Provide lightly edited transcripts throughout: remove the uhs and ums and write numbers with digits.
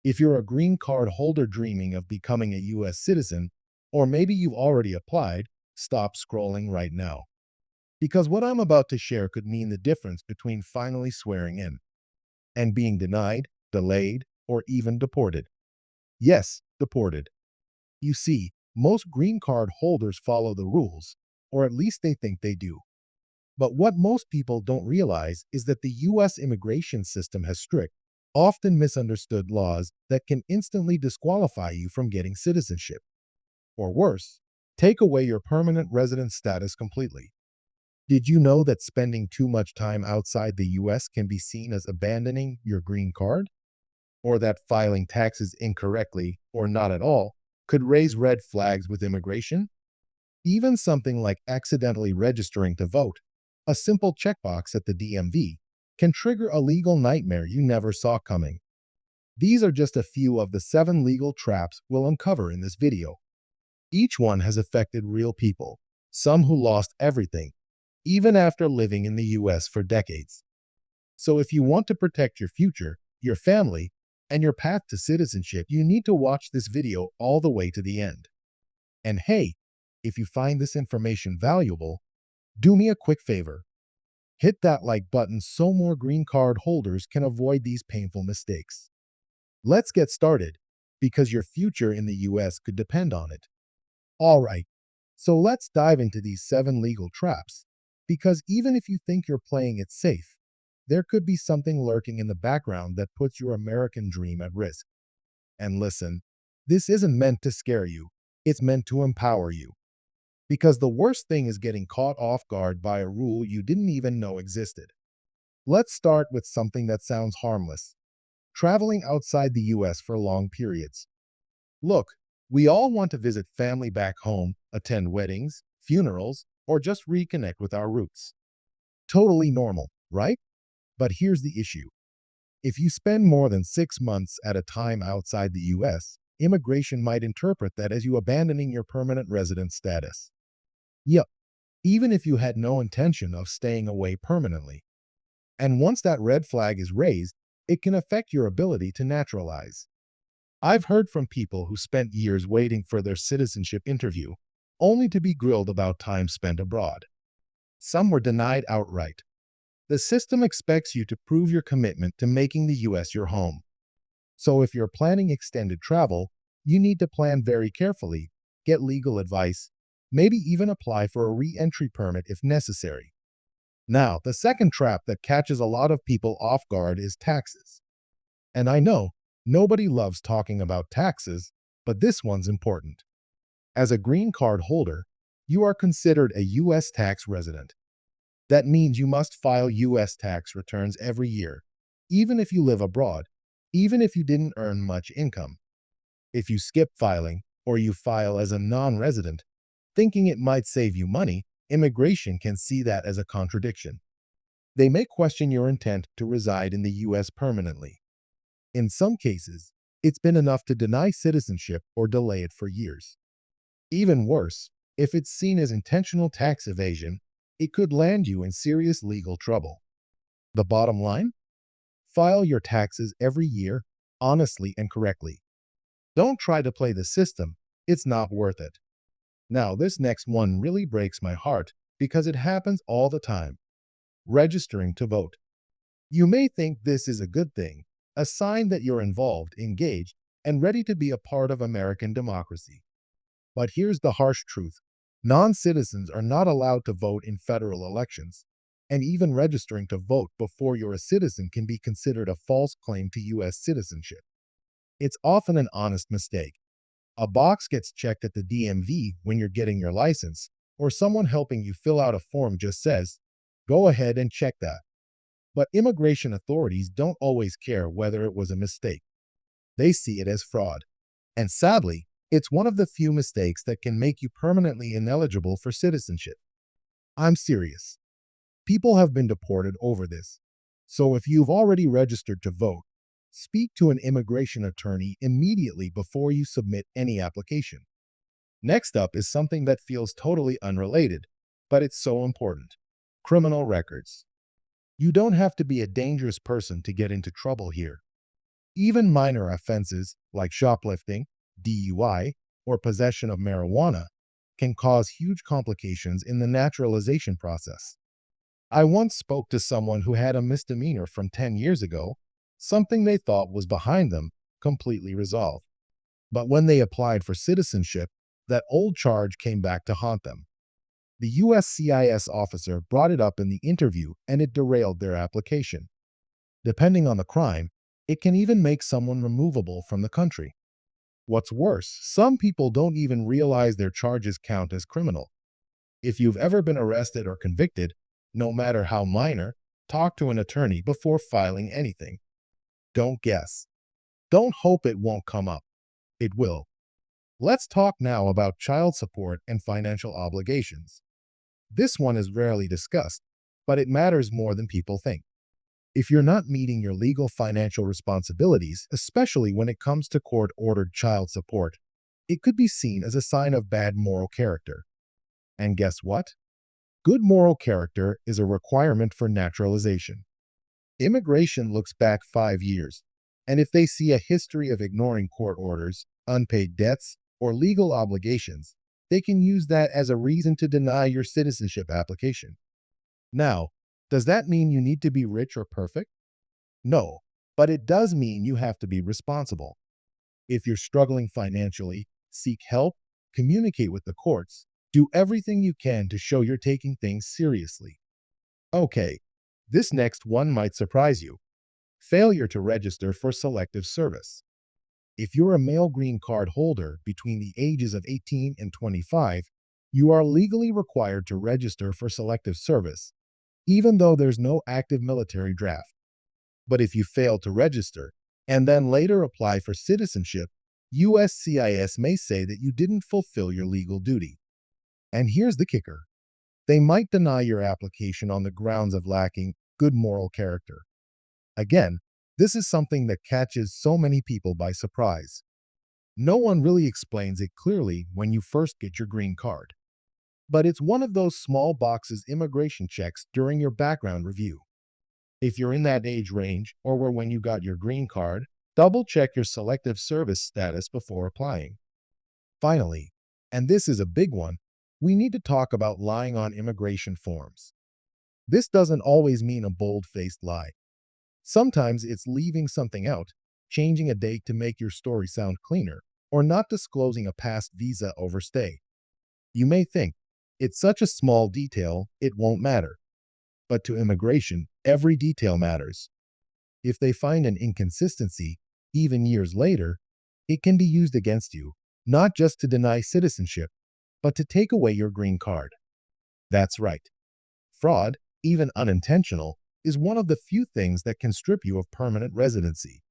If you're a green card holder dreaming of becoming a U.S. citizen, or maybe you've already applied, stop scrolling right now. Because what I'm about to share could mean the difference between finally swearing in and being denied, delayed, or even deported. Yes, deported. You see, most green card holders follow the rules, or at least they think they do. But what most people don't realize is that the U.S. immigration system has strict, often misunderstood laws that can instantly disqualify you from getting citizenship. Or worse, take away your permanent resident status completely. Did you know that spending too much time outside the U.S. can be seen as abandoning your green card? Or that filing taxes incorrectly, or not at all, could raise red flags with immigration? Even something like accidentally registering to vote, a simple checkbox at the DMV, can trigger a legal nightmare you never saw coming. These are just a few of the 7 legal traps we'll uncover in this video. Each one has affected real people, some who lost everything, even after living in the US for decades. So if you want to protect your future, your family, and your path to citizenship, you need to watch this video all the way to the end. And hey, if you find this information valuable, do me a quick favor. Hit that like button so more green card holders can avoid these painful mistakes. Let's get started, because your future in the US could depend on it. All right, so let's dive into these 7 legal traps, because even if you think you're playing it safe, there could be something lurking in the background that puts your American dream at risk. And listen, this isn't meant to scare you, it's meant to empower you. Because the worst thing is getting caught off guard by a rule you didn't even know existed. Let's start with something that sounds harmless: traveling outside the US for long periods. Look, we all want to visit family back home, attend weddings, funerals, or just reconnect with our roots. Totally normal, right? But here's the issue. If you spend more than 6 months at a time outside the US, immigration might interpret that as you abandoning your permanent resident status. Yep, even if you had no intention of staying away permanently. And once that red flag is raised, it can affect your ability to naturalize. I've heard from people who spent years waiting for their citizenship interview, only to be grilled about time spent abroad. Some were denied outright. The system expects you to prove your commitment to making the US your home. So if you're planning extended travel, you need to plan very carefully, get legal advice, maybe even apply for a re-entry permit if necessary. Now, the second trap that catches a lot of people off guard is taxes. And I know, nobody loves talking about taxes, but this one's important. As a green card holder, you are considered a U.S. tax resident. That means you must file U.S. tax returns every year, even if you live abroad, even if you didn't earn much income. If you skip filing, or you file as a non-resident, thinking it might save you money, immigration can see that as a contradiction. They may question your intent to reside in the U.S. permanently. In some cases, it's been enough to deny citizenship or delay it for years. Even worse, if it's seen as intentional tax evasion, it could land you in serious legal trouble. The bottom line? File your taxes every year, honestly and correctly. Don't try to play the system, it's not worth it. Now, this next one really breaks my heart because it happens all the time. Registering to vote. You may think this is a good thing, a sign that you're involved, engaged, and ready to be a part of American democracy. But here's the harsh truth. Non-citizens are not allowed to vote in federal elections, and even registering to vote before you're a citizen can be considered a false claim to U.S. citizenship. It's often an honest mistake. A box gets checked at the DMV when you're getting your license, or someone helping you fill out a form just says, "Go ahead and check that." But immigration authorities don't always care whether it was a mistake. They see it as fraud. And sadly, it's one of the few mistakes that can make you permanently ineligible for citizenship. I'm serious. People have been deported over this. So if you've already registered to vote, speak to an immigration attorney immediately before you submit any application. Next up is something that feels totally unrelated, but it's so important: criminal records. You don't have to be a dangerous person to get into trouble here. Even minor offenses like shoplifting, DUI, or possession of marijuana can cause huge complications in the naturalization process. I once spoke to someone who had a misdemeanor from 10 years ago, something they thought was behind them, completely resolved. But when they applied for citizenship, that old charge came back to haunt them. The USCIS officer brought it up in the interview and it derailed their application. Depending on the crime, it can even make someone removable from the country. What's worse, some people don't even realize their charges count as criminal. If you've ever been arrested or convicted, no matter how minor, talk to an attorney before filing anything. Don't guess. Don't hope it won't come up. It will. Let's talk now about child support and financial obligations. This one is rarely discussed, but it matters more than people think. If you're not meeting your legal financial responsibilities, especially when it comes to court-ordered child support, it could be seen as a sign of bad moral character. And guess what? Good moral character is a requirement for naturalization. Immigration looks back 5 years, and if they see a history of ignoring court orders, unpaid debts, or legal obligations, they can use that as a reason to deny your citizenship application. Now, does that mean you need to be rich or perfect? No, but it does mean you have to be responsible. If you're struggling financially, seek help, communicate with the courts, do everything you can to show you're taking things seriously. Okay, this next one might surprise you. Failure to register for selective service. If you're a male green card holder between the ages of 18 and 25, you are legally required to register for selective service, even though there's no active military draft. But if you fail to register and then later apply for citizenship, USCIS may say that you didn't fulfill your legal duty. And here's the kicker. They might deny your application on the grounds of lacking good moral character. Again, this is something that catches so many people by surprise. No one really explains it clearly when you first get your green card. But it's one of those small boxes immigration checks during your background review. If you're in that age range or were when you got your green card, double-check your selective service status before applying. Finally, and this is a big one, we need to talk about lying on immigration forms. This doesn't always mean a bold-faced lie. Sometimes it's leaving something out, changing a date to make your story sound cleaner, or not disclosing a past visa overstay. You may think, it's such a small detail, it won't matter. But to immigration, every detail matters. If they find an inconsistency, even years later, it can be used against you, not just to deny citizenship, but to take away your green card. That's right. Fraud, even unintentional, is one of the few things that can strip you of permanent residency.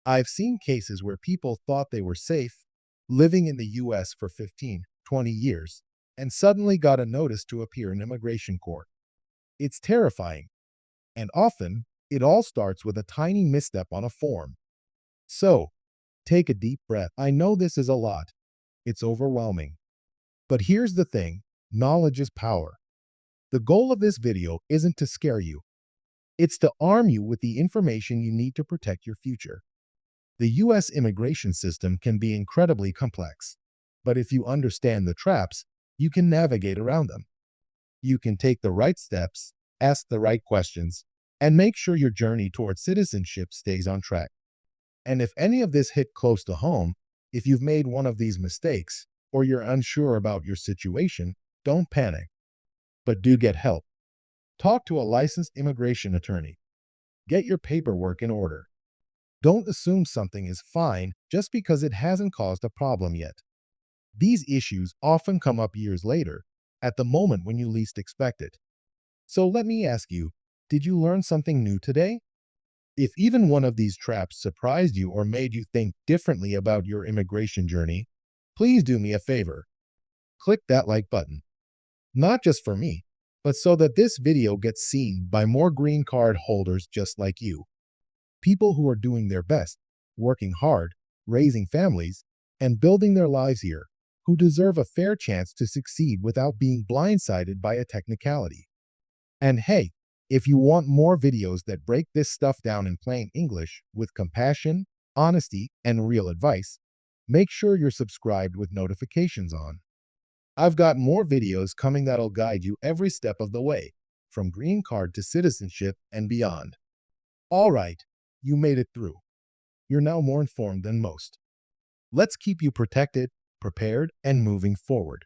I've seen cases where people thought they were safe, living in the US for 15, 20 years, and suddenly got a notice to appear in immigration court. It's terrifying, and often, it all starts with a tiny misstep on a form. So, take a deep breath. I know this is a lot. It's overwhelming. But here's the thing, knowledge is power. The goal of this video isn't to scare you. It's to arm you with the information you need to protect your future. The US immigration system can be incredibly complex, but if you understand the traps, you can navigate around them. You can take the right steps, ask the right questions, and make sure your journey towards citizenship stays on track. And if any of this hit close to home, if you've made one of these mistakes, or you're unsure about your situation, don't panic. But do get help. Talk to a licensed immigration attorney. Get your paperwork in order. Don't assume something is fine just because it hasn't caused a problem yet. These issues often come up years later, at the moment when you least expect it. So let me ask you, did you learn something new today? If even one of these traps surprised you or made you think differently about your immigration journey, please do me a favor. Click that like button. Not just for me, but so that this video gets seen by more green card holders just like you. People who are doing their best, working hard, raising families, and building their lives here, who deserve a fair chance to succeed without being blindsided by a technicality. And hey, if you want more videos that break this stuff down in plain English with compassion, honesty, and real advice, make sure you're subscribed with notifications on. I've got more videos coming that'll guide you every step of the way, from green card to citizenship and beyond. All right, you made it through. You're now more informed than most. Let's keep you protected, prepared, and moving forward.